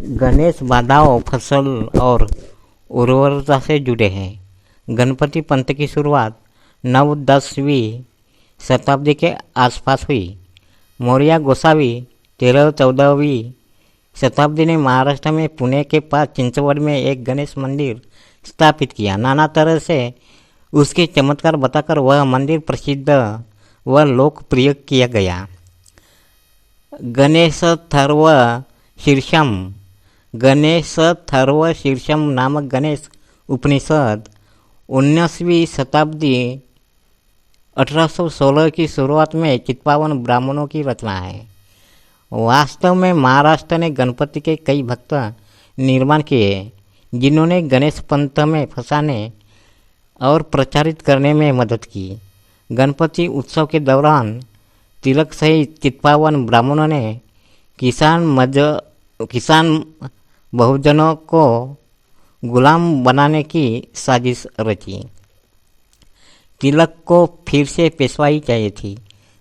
गणेश बाधाओं, फसल और उर्वरता से जुड़े हैं। गणपति पंथ की शुरुआत 9-10वीं शताब्दी के आसपास हुई। मौर्य गोसावी 13-14वीं शताब्दी ने महाराष्ट्र में पुणे के पास चिंचवड में एक गणेश मंदिर स्थापित किया। नाना तरह से उसके चमत्कार बताकर वह मंदिर प्रसिद्ध व लोकप्रिय किया गया। गणेश थर्व शीर्षम नामक गणेश उपनिषद 19वीं शताब्दी 1816 की शुरुआत में चित्पावन ब्राह्मणों की रचना है। वास्तव में महाराष्ट्र ने गणपति के कई भक्त निर्माण किए जिन्होंने गणेश पंथ में फंसाने और प्रचारित करने में मदद की। गणपति उत्सव के दौरान तिलक सहित चित्पावन ब्राह्मणों ने किसान बहुजनों को गुलाम बनाने की साजिश रची। तिलक को फिर से पेशवाई चाहिए थी।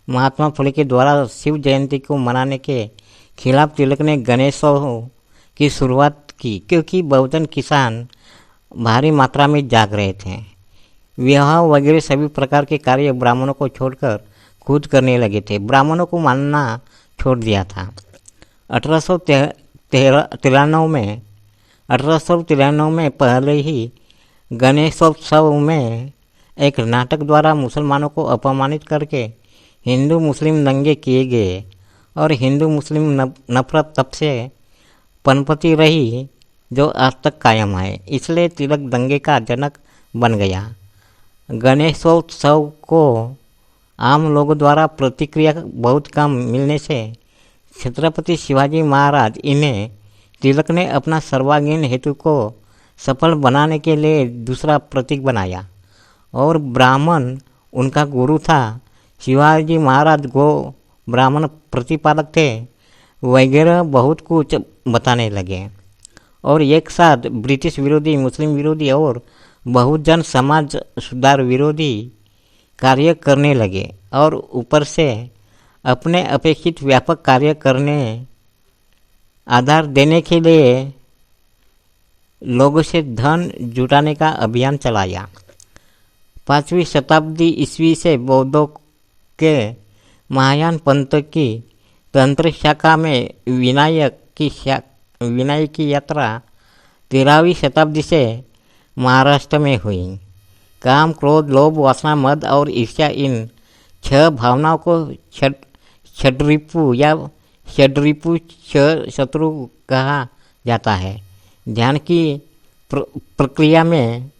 महात्मा फुले के द्वारा शिव जयंती को मनाने के खिलाफ तिलक ने गणेशों की शुरुआत की, क्योंकि बहुजन किसान भारी मात्रा में जाग रहे थे। विवाह वगैरह सभी प्रकार के कार्य ब्राह्मणों को छोड़कर खुद करने लगे थे। ब्राह्मणों को मानना छोड़ दिया था। 1893 में पहले ही गणेशोत्सव में एक नाटक द्वारा मुसलमानों को अपमानित करके हिंदू मुस्लिम दंगे किए गए और हिंदू मुस्लिम नफरत तब से पनपती रही जो आज तक कायम है। इसलिए तिलक दंगे का जनक बन गया। गणेशोत्सव को आम लोगों द्वारा प्रतिक्रिया बहुत कम मिलने से छत्रपति शिवाजी महाराज इन्हें तिलक ने अपना सर्वांगीण हेतु को सफल बनाने के लिए दूसरा प्रतीक बनाया और ब्राह्मण उनका गुरु था। शिवाजी महाराज गो ब्राह्मण प्रतिपादक थे वगैरह बहुत कुछ बताने लगे और एक साथ ब्रिटिश विरोधी, मुस्लिम विरोधी और बहुजन समाज सुधार विरोधी कार्य करने लगे और ऊपर से अपने अपेक्षित व्यापक कार्य करने आधार देने के लिए लोगों से धन जुटाने का अभियान चलाया। 5वीं शताब्दी ईस्वी से बौद्धों के महायान पंथ की तंत्र शाखा में विनायक की यात्रा 13वीं शताब्दी से महाराष्ट्र में हुई। काम, क्रोध, लोभ, वासना, मद और ईर्ष्या इन 6 भावनाओं को षड्रिपु शत्रु कहा जाता है। ध्यान की प्रक्रिया में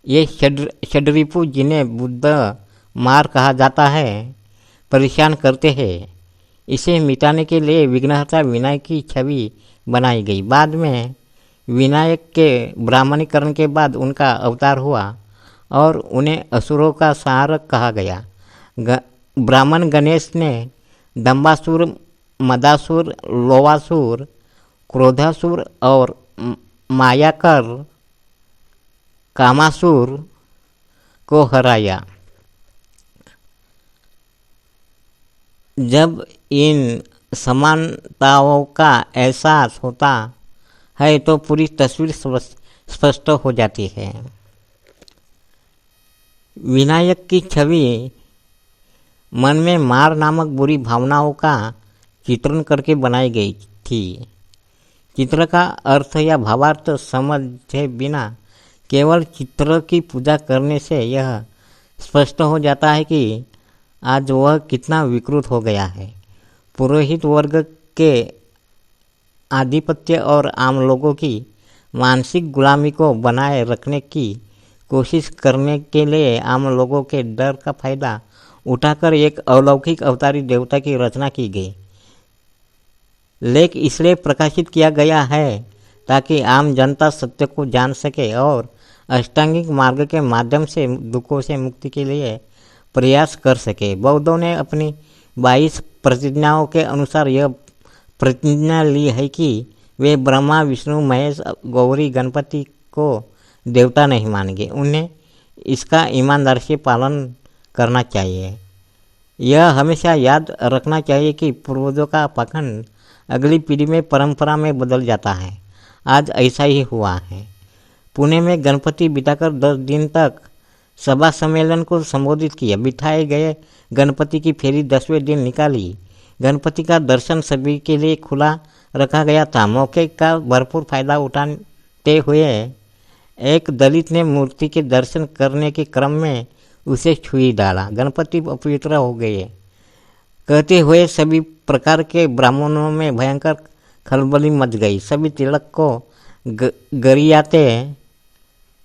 ये षड्रिपु, जिन्हें बुद्ध मार कहा जाता है, परेशान करते हैं। इसे मिटाने के लिए विघ्नहर्ता विनायक की छवि बनाई गई। बाद में विनायक के ब्राह्मणीकरण के बाद उनका अवतार हुआ और उन्हें असुरों का संहारक कहा गया। ब्राह्मण गणेश ने दंबासुर, मदासुर, लोवासुर, क्रोधासुर और मायाकर कामासुर को हराया। जब इन समानताओं का एहसास होता है तो पूरी तस्वीर स्पष्ट हो जाती है। विनायक की छवि मन में मार नामक बुरी भावनाओं का चित्रण करके बनाई गई थी। चित्र का अर्थ या भावार्थ समझे बिना केवल चित्र की पूजा करने से यह स्पष्ट हो जाता है कि आज वह कितना विकृत हो गया है। पुरोहित वर्ग के आधिपत्य और आम लोगों की मानसिक गुलामी को बनाए रखने की कोशिश करने के लिए आम लोगों के डर का फायदा उठाकर एक अलौकिक अवतारी देवता की रचना की गई। लेख इसलिए प्रकाशित किया गया है ताकि आम जनता सत्य को जान सके और अष्टांगिक मार्ग के माध्यम से दुखों से मुक्ति के लिए प्रयास कर सके। बौद्धों ने अपनी 22 प्रतिज्ञाओं के अनुसार यह प्रतिज्ञा ली है कि वे ब्रह्मा, विष्णु, महेश, गौरी, गणपति को देवता नहीं मानेंगे। उन्हें इसका ईमानदारी से पालन करना चाहिए। यह हमेशा याद रखना चाहिए कि पूर्वजों का पाखंड अगली पीढ़ी में परंपरा में बदल जाता है। आज ऐसा ही हुआ है। पुणे में गणपति बिताकर 10 दिन तक सभा सम्मेलन को संबोधित किया। बिठाए गए गणपति की फेरी 10वें दिन निकाली। गणपति का दर्शन सभी के लिए खुला रखा गया था। मौके का भरपूर फायदा उठाते हुए एक दलित ने मूर्ति के दर्शन करने के क्रम में उसे छुई डाला। गणपति अपवित्र हो गए कहते हुए सभी प्रकार के ब्राह्मणों में भयंकर खलबली मच गई। सभी तिलक को गरियाते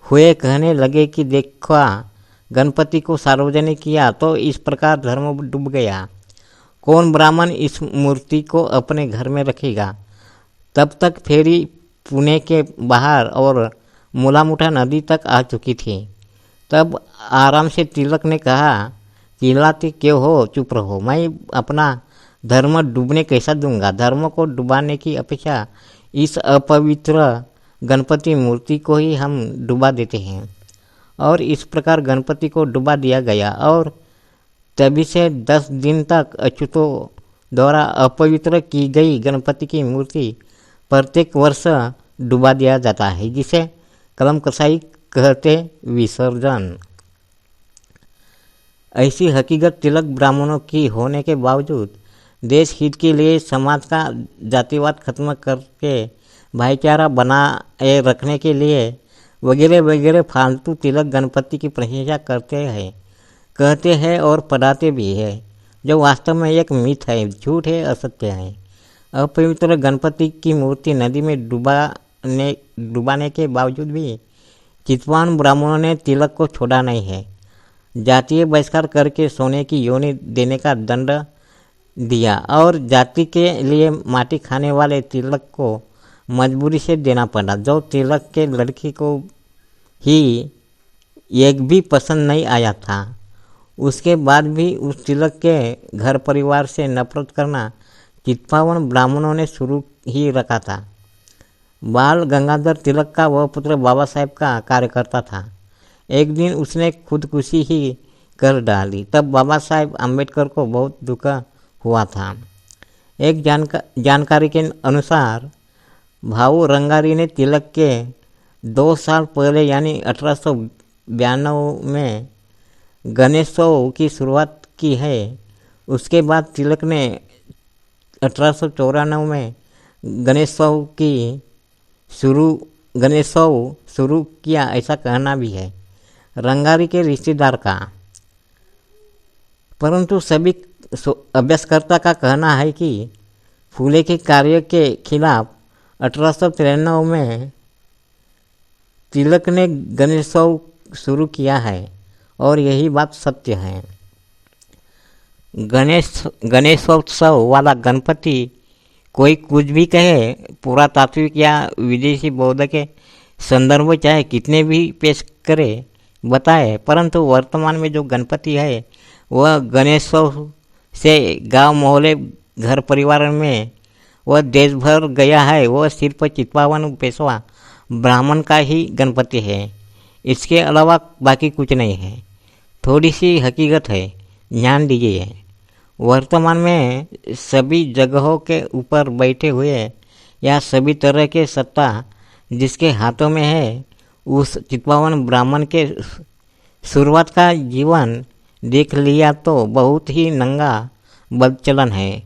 हुए कहने लगे कि देखा, गणपति को सार्वजनिक किया तो इस प्रकार धर्म डूब गया। कौन ब्राह्मण इस मूर्ति को अपने घर में रखेगा। तब तक फेरी पुणे के बाहर और मुलामुठा नदी तक आ चुकी थी। तब आराम से तिलक ने कहा, चिल्लाते क्यों हो, चुप रहो, मैं अपना धर्म डूबने कैसा दूंगा। धर्म को डुबाने की अपेक्षा इस अपवित्र गणपति मूर्ति को ही हम डुबा देते हैं। और इस प्रकार गणपति को डुबा दिया गया और तभी से 10 दिन तक अछूतों द्वारा अपवित्र की गई गणपति की मूर्ति प्रत्येक वर्ष डुबा दिया जाता है, जिसे कलम कसाई कहते विसर्जन। ऐसी हकीकत तिलक ब्राह्मणों की होने के बावजूद देश हित के लिए समाज का जातिवाद खत्म करके भाईचारा बनाए रखने के लिए वगैरह वगैरह फालतू तिलक गणपति की प्रशंसा कहते हैं और पढ़ाते भी है, जो वास्तव में एक मिथ है, झूठ है, असत्य है। अपवित्र गणपति की मूर्ति नदी में डुबाने के बावजूद भी चितवान ब्राह्मणों ने तिलक को छोड़ा नहीं है। जातीय बहिष्कार करके सोने की योनि देने का दंड दिया और जाति के लिए माटी खाने वाले तिलक को मजबूरी से देना पड़ा। जो तिलक के लड़की को ही एक भी पसंद नहीं आया था, उसके बाद भी उस तिलक के घर परिवार से नफरत करना चित्पावन ब्राह्मणों ने शुरू ही रखा था। बाल गंगाधर तिलक का वह पुत्र बाबा साहेब का कार्यकर्ता था। एक दिन उसने खुदकुशी ही कर डाली। तब बाबा साहेब आम्बेडकर को बहुत दुख हुआ था। एक जानकारी के अनुसार भाऊ रंगारी ने तिलक के 2 साल पहले यानी 1892 में गणेशोत्सव की शुरुआत की है। उसके बाद तिलक ने 1894 में गणेशोत्सव शुरू किया, ऐसा कहना भी है रंगारी के रिश्तेदार का। परंतु सभी अभ्यासकर्ता का कहना है कि फूले के कार्य के खिलाफ 1893 में तिलक ने गणेशोत्सव शुरू किया है और यही बात सत्य है। गणेशोत्सव वाला गणपति कोई कुछ भी कहे, पुरातात्विक या विदेशी बौद्ध के संदर्भ चाहे कितने भी पेश करे बताए, परंतु वर्तमान में जो गणपति है वह गणेशोत्सव से गांव मोहल्ले घर परिवार में वह देश भर गया है। वह सिर्फ चित्पावन पेशवा ब्राह्मण का ही गणपति है, इसके अलावा बाकी कुछ नहीं है। थोड़ी सी हकीकत है, ध्यान दीजिए। वर्तमान में सभी जगहों के ऊपर बैठे हुए या सभी तरह के सत्ता जिसके हाथों में है, उस चित्पावन ब्राह्मण के शुरुआत का जीवन देख लिया तो बहुत ही नंगा बदचलन है।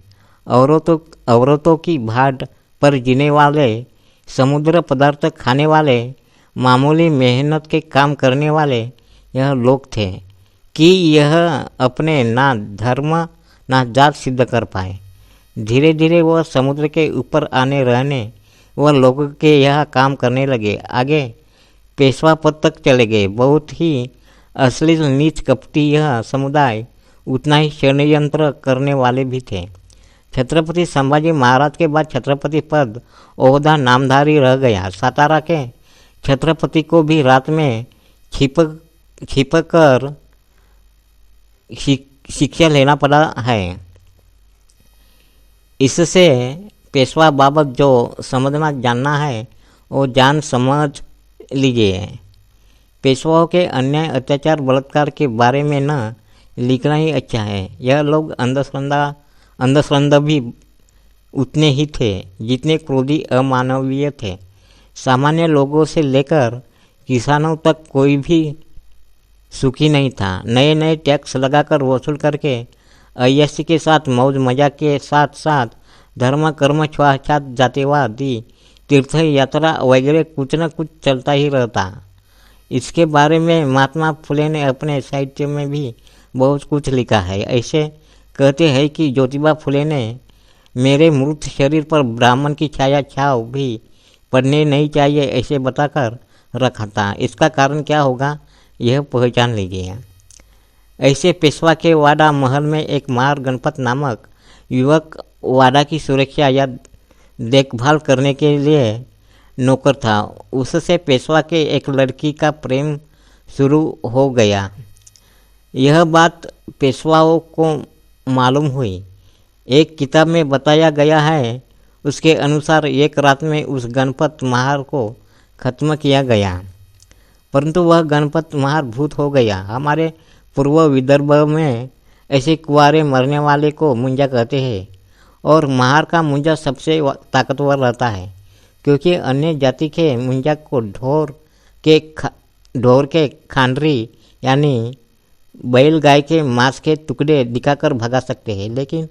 औरतों की भाट पर जीने वाले, समुद्र पदार्थ खाने वाले, मामूली मेहनत के काम करने वाले यह लोग थे कि यह अपने ना धर्म ना जात सिद्ध कर पाए। धीरे धीरे वह समुद्र के ऊपर आने रहने वह लोगों के यह काम करने लगे। आगे पेशवा पद तक चले गए। बहुत ही अश्लील नीच कपटी यह समुदाय उतना ही षड्यंत्र करने वाले भी थे। छत्रपति संभाजी महाराज के बाद छत्रपति पद ओहदा नामधारी रह गया। सातारा के छत्रपति को भी रात में छिपकर शिक्षा लेना पड़ा है। इससे पेशवा बाबत जो समझना जानना है वो जान समझ लीजिए। पेशवाओं के अन्याय, अत्याचार, बलात्कार के बारे में न लिखना ही अच्छा है। यह लोग अंधश्रद्धा भी उतने ही थे जितने क्रोधी अमानवीय थे। सामान्य लोगों से लेकर किसानों तक कोई भी सुखी नहीं था। नए नए टैक्स लगाकर वसूल करके अय्याशी के साथ मौज मजाक के साथ साथ धर्म कर्म छुआछात जातिवादी तीर्थ यात्रा वगैरह कुछ न कुछ चलता ही रहता। इसके बारे में महात्मा फुले ने अपने साहित्य में भी बहुत कुछ लिखा है। ऐसे कहते हैं कि ज्योतिबा फुले ने मेरे मृत शरीर पर ब्राह्मण की छाया छाव भी पड़ने नहीं चाहिए ऐसे बताकर रखा था। इसका कारण क्या होगा यह पहचान लीजिए। ऐसे पेशवा के वाड़ा महल में एक मार गणपत नामक युवक वाड़ा की सुरक्षा या देखभाल करने के लिए नौकर था। उससे पेशवा के एक लड़की का प्रेम शुरू हो गया। यह बात पेशवाओं को मालूम हुई। एक किताब में बताया गया है, उसके अनुसार एक रात में उस गणपत महार को खत्म किया गया, परंतु वह गणपत महार भूत हो गया। हमारे पूर्व विदर्भ में ऐसे कुंवारे मरने वाले को मुंजा कहते हैं और महार का मुंजा सबसे ताकतवर रहता है, क्योंकि अन्य जाति के मुंजा को ढोर के खांडरी यानी बैल गाय के मांस के टुकड़े दिखाकर भगा सकते हैं, लेकिन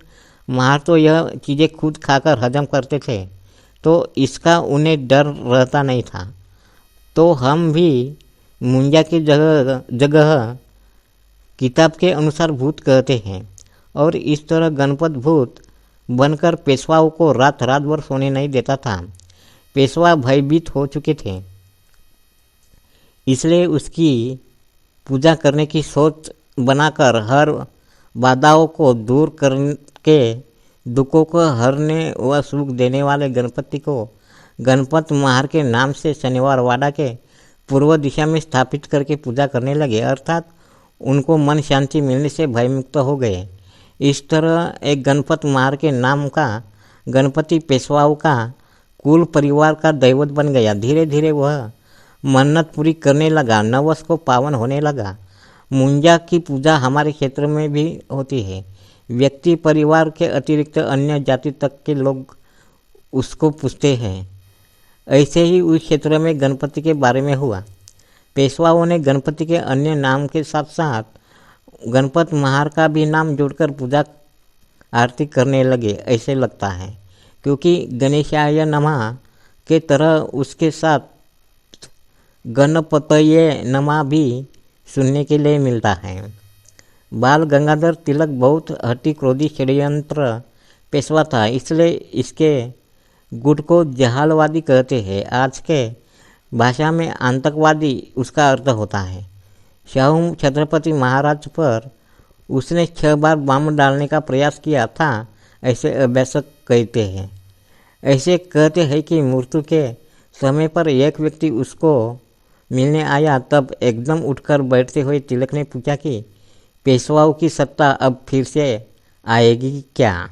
महार तो यह चीज़ें खुद खाकर हजम करते थे, तो इसका उन्हें डर रहता नहीं था। तो हम भी मुंजा की जगह किताब के अनुसार भूत कहते हैं और इस तरह गणपत भूत बनकर पेशवाओं को रात रात भर सोने नहीं देता था। पेशवा भयभीत हो चुके थे, इसलिए उसकी पूजा करने की सोच बनाकर हर बाधाओं को दूर करके दुखों को हरने व सुख देने वाले गणपति को गणपत महार के नाम से शनिवार वाड़ा के पूर्व दिशा में स्थापित करके पूजा करने लगे, अर्थात उनको मन शांति मिलने से भयमुक्त हो गए। इस तरह एक गणपत महार के नाम का गणपति पेशवाओं का कुल परिवार का दैवत बन गया। धीरे धीरे वह मन्नत पूरी करने लगा, नवस को पावन होने लगा। मुंजा की पूजा हमारे क्षेत्र में भी होती है। व्यक्ति परिवार के अतिरिक्त अन्य जाति तक के लोग उसको पूछते हैं। ऐसे ही उस क्षेत्र में गणपति के बारे में हुआ। पेशवाओं ने गणपति के अन्य नाम के साथ साथ गणपत महार का भी नाम जोड़कर पूजा आरती करने लगे ऐसे लगता है, क्योंकि गणेशाय नमः के तरह उसके साथ गणपतये नमः भी सुनने के लिए मिलता है। बाल गंगाधर तिलक बहुत हठी क्रोधी षड्यंत्र पेशवा था, इसलिए इसके गुट को जहालवादी कहते हैं। आज के भाषा में आतंकवादी उसका अर्थ होता है। शाहू छत्रपति महाराज पर उसने 6 बार बम डालने का प्रयास किया था ऐसे अभ्यासक कहते हैं। ऐसे कहते हैं कि मृत्यु के समय पर एक व्यक्ति उसको मिलने आया, तब एकदम उठकर बैठते हुए तिलक ने पूछा कि पेशवाओं की सत्ता अब फिर से आएगी क्या।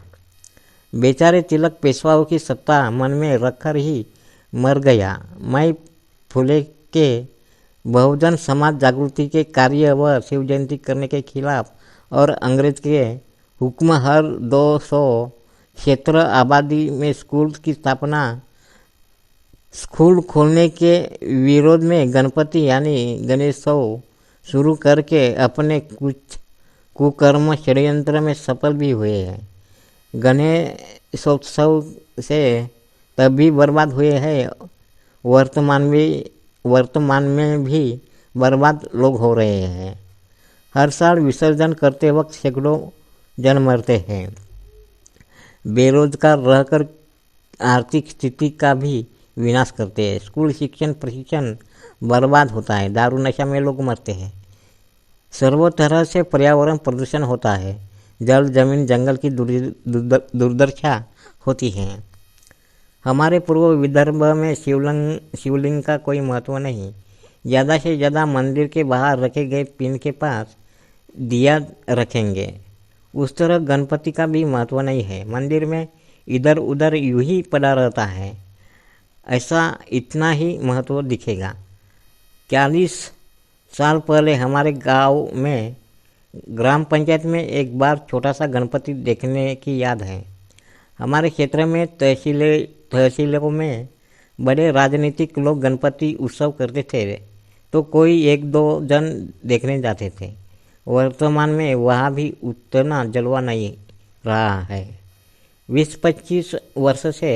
बेचारे तिलक पेशवाओं की सत्ता मन में रखकर ही मर गया। मैं फुले के बहुजन समाज जागृति के कार्य व शिव जयंती करने के खिलाफ और अंग्रेज के हुक्म हर 200 क्षेत्र आबादी में स्कूल की स्थापना, स्कूल खोलने के विरोध में गणपति यानी गणेशोत्सव शुरू करके अपने कुछ कुकर्म षड्यंत्र में सफल भी हुए हैं। गणेशोत्सव से तभी बर्बाद हुए हैं, वर्तमान में भी बर्बाद लोग हो रहे हैं। हर साल विसर्जन करते वक्त सैकड़ों जन मरते हैं। बेरोजगार रहकर आर्थिक स्थिति का भी विनाश करते हैं। स्कूल शिक्षण प्रशिक्षण बर्बाद होता है। दारू नशा में लोग मरते हैं। सर्व तरह से पर्यावरण प्रदूषण होता है। जल जमीन जंगल की दुर्दशा होती है। हमारे पूर्व विदर्भ में शिवलिंग का कोई महत्व नहीं। ज़्यादा से ज़्यादा मंदिर के बाहर रखे गए पिन के पास दिया रखेंगे। उस तरह गणपति का भी महत्व नहीं है। मंदिर में इधर उधर यूं ही पड़ा रहता है, ऐसा इतना ही महत्व दिखेगा। 40 साल पहले हमारे गांव में ग्राम पंचायत में एक बार छोटा सा गणपति देखने की याद है। हमारे क्षेत्र में तहसीलों में बड़े राजनीतिक लोग गणपति उत्सव करते थे तो कोई एक दो जन देखने जाते थे। वर्तमान में वहाँ भी उतना जलवा नहीं रहा है। 20-25 वर्ष से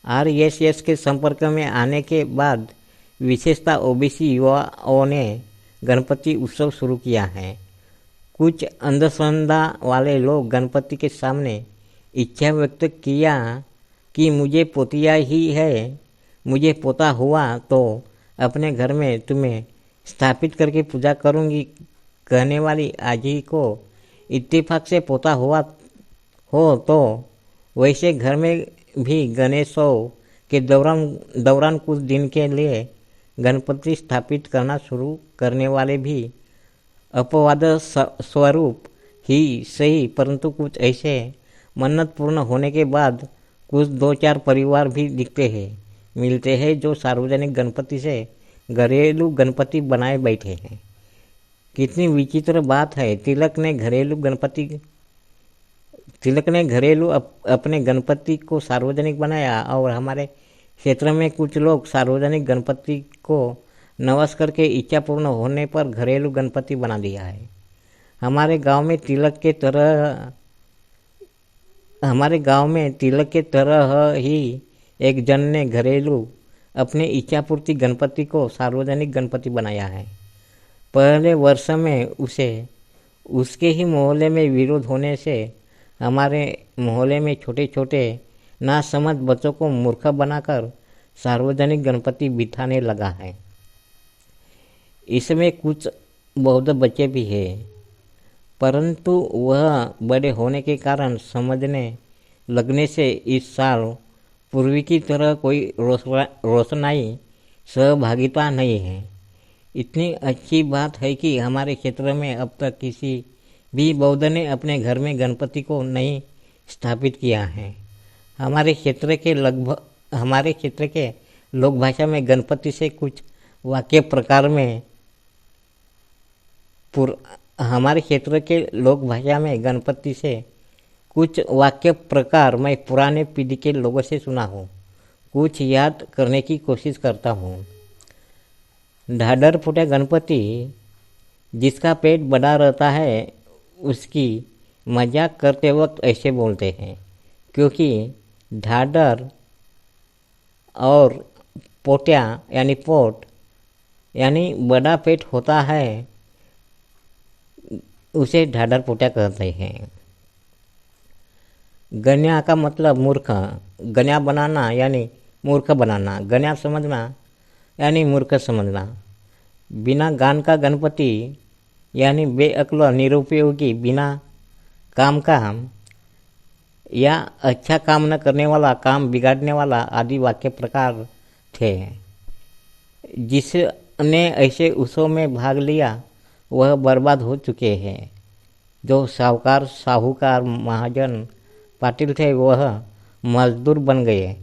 आरएसएस के संपर्क में आने के बाद विशेषतः ओबीसी युवाओं ने गणपति उत्सव शुरू किया है। कुछ अंधश्रद्धा वाले लोग गणपति के सामने इच्छा व्यक्त किया कि मुझे पोतिया ही है, मुझे पोता हुआ तो अपने घर में तुम्हें स्थापित करके पूजा करूंगी कहने वाली आजी को इत्तेफाक से पोता हुआ हो तो वैसे घर में भी गणेशोत्सव के दौरान कुछ दिन के लिए गणपति स्थापित करना शुरू करने वाले भी अपवाद स्वरूप ही सही, परंतु कुछ ऐसे मन्नत पूर्ण होने के बाद कुछ 2-4 परिवार भी मिलते हैं जो सार्वजनिक गणपति से घरेलू गणपति बनाए बैठे हैं। कितनी विचित्र बात है। तिलक ने घरेलू अपने गणपति को सार्वजनिक बनाया और हमारे क्षेत्र में कुछ लोग सार्वजनिक गणपति को नवस करके इच्छा पूर्ण होने पर घरेलू गणपति बना दिया है। हमारे गांव में तिलक के तरह ही एक जन ने घरेलू अपने इच्छापूर्ति गणपति को सार्वजनिक गणपति बनाया है। पहले वर्ष में उसके ही मोहल्ले में विरोध होने से हमारे मोहल्ले में छोटे छोटे नासमझ बच्चों को मूर्ख बनाकर सार्वजनिक गणपति बिठाने लगा है। इसमें कुछ बौद्ध बच्चे भी हैं, परंतु वह बड़े होने के कारण समझने लगने से इस साल पूर्वी की तरह कोई रोशनाई सहभागिता नहीं है। इतनी अच्छी बात है कि हमारे क्षेत्र में अब तक किसी भी बौद्ध ने अपने घर में गणपति को नहीं स्थापित किया है। हमारे क्षेत्र के लोक भाषा में गणपति से कुछ वाक्य प्रकार में मैं पुराने पीढ़ी के लोगों से सुना हूँ, कुछ याद करने की कोशिश करता हूँ। ढाढर फूटा गणपति, जिसका पेट बड़ा रहता है, उसकी मजाक करते वक्त ऐसे बोलते हैं, क्योंकि ढाढर और पोट्या यानी पोट यानी बड़ा पेट होता है, उसे ढाढर पोट्या कहते हैं। गण्या का मतलब मूर्ख, गण्या बनाना यानी मूर्ख बनाना, गण्या समझना यानी मूर्ख समझना। बिना गान का गणपति यानी बेअक्ल, निरुपयोगी, बिना काम का या अच्छा काम न करने वाला, काम बिगाड़ने वाला आदि वाक्य प्रकार थे। जिसने ऐसे उत्सव में भाग लिया वह बर्बाद हो चुके हैं। जो साहूकार, महाजन, पाटिल थे वह मजदूर बन गए।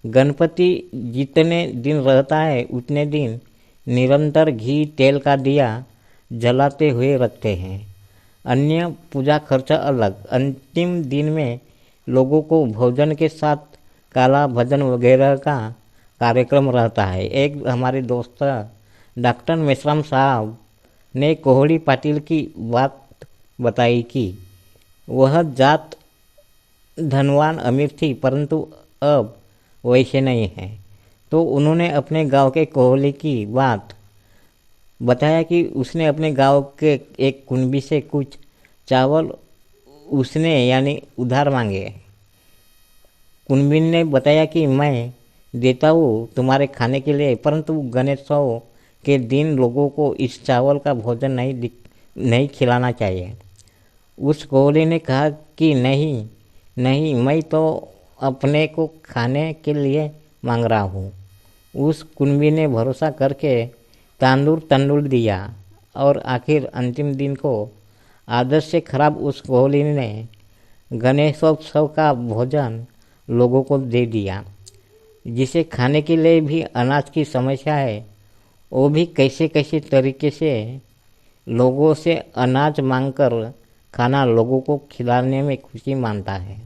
गणपति जितने दिन रहता है उतने दिन निरंतर घी तेल का दिया जलाते हुए रखते हैं। अन्य पूजा खर्च अलग। अंतिम दिन में लोगों को भोजन के साथ काला भजन वगैरह का कार्यक्रम रहता है। एक हमारे दोस्त डॉक्टर मेश्राम साहब ने कोहड़ी पाटिल की बात बताई कि वह जात धनवान अमीर थी, परंतु अब वैसे नहीं है। तो उन्होंने अपने गांव के कोहली की बात बताया कि उसने अपने गांव के एक कुनबी से कुछ चावल उसने यानी उधार मांगे। कुनबी ने बताया कि मैं देता हूँ तुम्हारे खाने के लिए, परंतु गणेशोत्सव के दिन लोगों को इस चावल का भोजन नहीं खिलाना चाहिए। उस कोहली ने कहा कि नहीं, मैं तो अपने को खाने के लिए मांग रहा हूँ। उस कुनबी ने भरोसा करके तंदूर दिया और आखिर अंतिम दिन को आदत से खराब उस कोहली ने गणेशोत्सव का भोजन लोगों को दे दिया। जिसे खाने के लिए भी अनाज की समस्या है, वो भी कैसे कैसे तरीके से लोगों से अनाज मांगकर खाना लोगों को खिलाने में खुशी मानता है।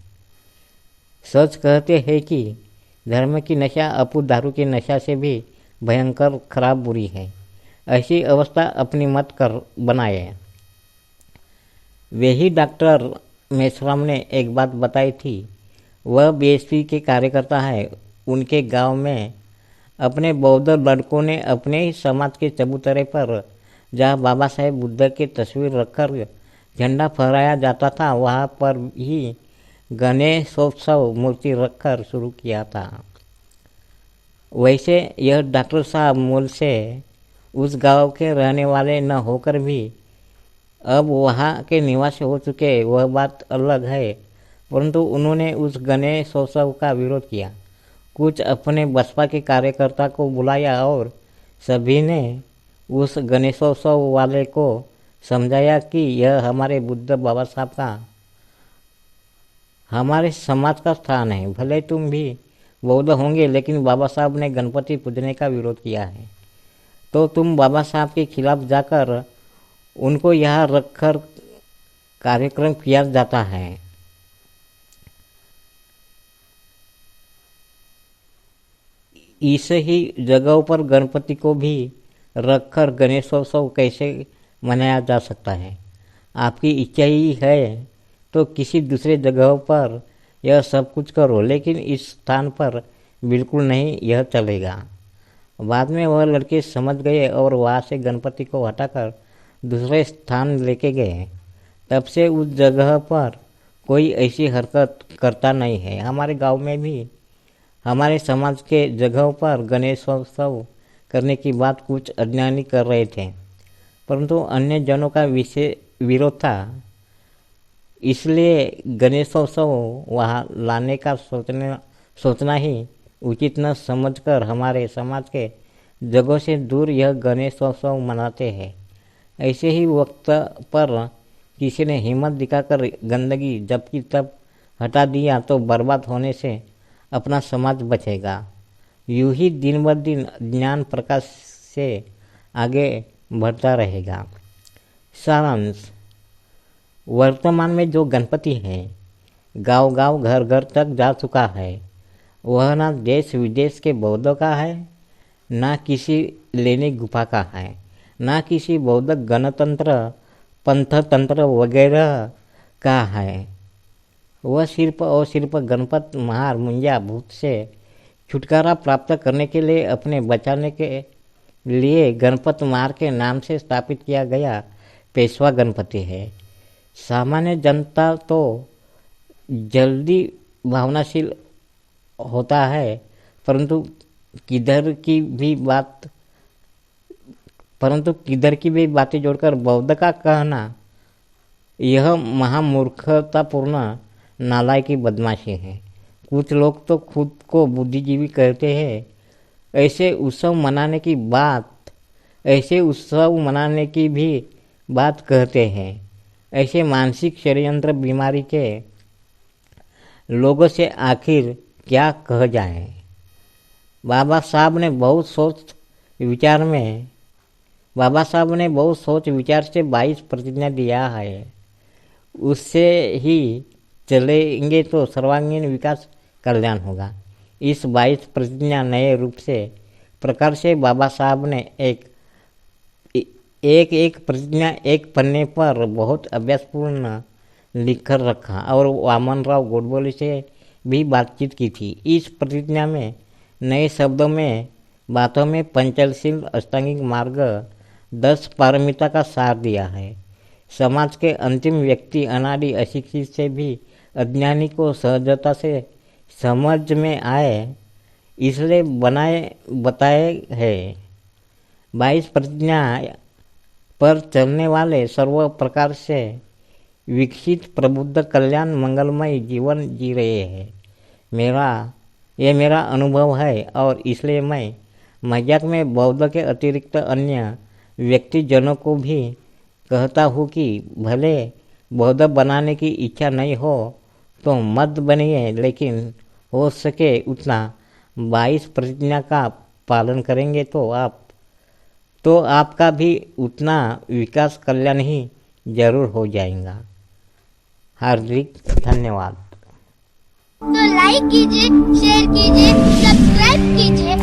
सच कहते हैं कि धर्म की नशा अपूत दारू की नशा से भी भयंकर खराब बुरी है। ऐसी अवस्था अपनी मत कर बनाए। वे ही डॉक्टर मेश्राम ने एक बात बताई थी। वह बीएसपी के कार्यकर्ता है। उनके गांव में अपने बौद्ध लड़कों ने अपने ही समाज के चबूतरे पर जहाँ बाबा साहेब बुद्ध की तस्वीर रखकर झंडा फहराया जाता था, वहाँ पर ही गणेशोत्सव मूर्ति रखकर शुरू किया था। वैसे यह डॉक्टर साहब मूल से उस गांव के रहने वाले न होकर भी अब वहाँ के निवासी हो चुके, वह बात अलग है, परंतु उन्होंने उस गणेशोत्सव का विरोध किया। कुछ अपने बसपा के कार्यकर्ता को बुलाया और सभी ने उस गणेशोत्सव वाले को समझाया कि यह हमारे बुद्ध बाबा साहब का, हमारे समाज का स्थान है। भले तुम भी बौद्ध होंगे, लेकिन बाबा साहब ने गणपति पूजने का विरोध किया है, तो तुम बाबा साहब के खिलाफ जाकर उनको यहाँ रखकर कार्यक्रम किया जाता है। इस ही जगहों पर गणपति को भी रखकर गणेशोत्सव कैसे मनाया जा सकता है? आपकी इच्छा ही है तो किसी दूसरे जगह पर यह सब कुछ करो, लेकिन इस स्थान पर बिल्कुल नहीं, यह चलेगा। बाद में वह लड़के समझ गए और वहाँ से गणपति को हटाकर दूसरे स्थान लेके गए। तब से उस जगह पर कोई ऐसी हरकत करता नहीं है। हमारे गांव में भी हमारे समाज के जगहों पर गणेशोत्सव करने की बात कुछ अज्ञानी कर रहे थे, परंतु अन्य जनों का विरोध था, इसलिए गणेशोत्सव वहाँ लाने का सोचना ही उचित न समझकर हमारे समाज के जगहों से दूर यह गणेशोत्सव मनाते हैं। ऐसे ही वक्त पर किसी ने हिम्मत दिखाकर गंदगी जब की तब हटा दिया तो बर्बाद होने से अपना समाज बचेगा। यूं ही दिन ब दिन ज्ञान प्रकाश से आगे बढ़ता रहेगा। सारांश: वर्तमान में जो गणपति है गांव गांव घर घर तक जा चुका है, वह ना देश विदेश के बौद्धों का है, ना किसी लेनी गुफा का है, ना किसी बौद्ध गणतंत्र पंथतंत्र वगैरह का है। वह सिर्फ और सिर्फ गणपत महार मुंजा भूत से छुटकारा प्राप्त करने के लिए, अपने बचाने के लिए गणपत महार के नाम से स्थापित किया गया पेशवा गणपति है। सामान्य जनता तो जल्दी भावनाशील होता है, परंतु किधर की भी बातें जोड़कर बौद्ध का कहना यह महामूर्खतापूर्ण नालायकी बदमाशी है। कुछ लोग तो खुद को बुद्धिजीवी कहते हैं। ऐसे उत्सव मनाने की भी बात कहते हैं। ऐसे मानसिक षड्यंत्र बीमारी के लोगों से आखिर क्या कह जाए। बाबा साहब ने बहुत सोच विचार से 22 प्रतिज्ञा दिया है। उससे ही चलेंगे तो सर्वांगीण विकास कल्याण होगा। इस 22 प्रतिज्ञा नए रूप से प्रकार से बाबा साहब ने एक प्रतिज्ञा एक पन्ने पर बहुत अभ्यासपूर्ण लिखकर रखा और वामनराव गोडबोले से भी बातचीत की थी। इस प्रतिज्ञा में नए शब्दों में बातों में पंचशील अष्टांगिक मार्ग 10 पारमिता का सार दिया है। समाज के अंतिम व्यक्ति अनादि अशिक्षित से भी अज्ञानी को सहजता से समझ में आए, इसलिए बताए हैं। 22 प्रतिज्ञा पर चलने वाले सर्व प्रकार से विकसित प्रबुद्ध कल्याण मंगलमय जीवन जी रहे हैं। यह मेरा अनुभव है और इसलिए मैं मजाक में बौद्ध के अतिरिक्त अन्य व्यक्तिजनों को भी कहता हूँ कि भले बौद्ध बनाने की इच्छा नहीं हो तो मत बनिए, लेकिन हो सके उतना 22 प्रतिज्ञा का पालन करेंगे तो आपका भी उतना विकास कल्याण ही जरूर हो जाएगा। हार्दिक धन्यवाद। तो लाइक कीजिए, शेयर कीजिए, सब्सक्राइब कीजिए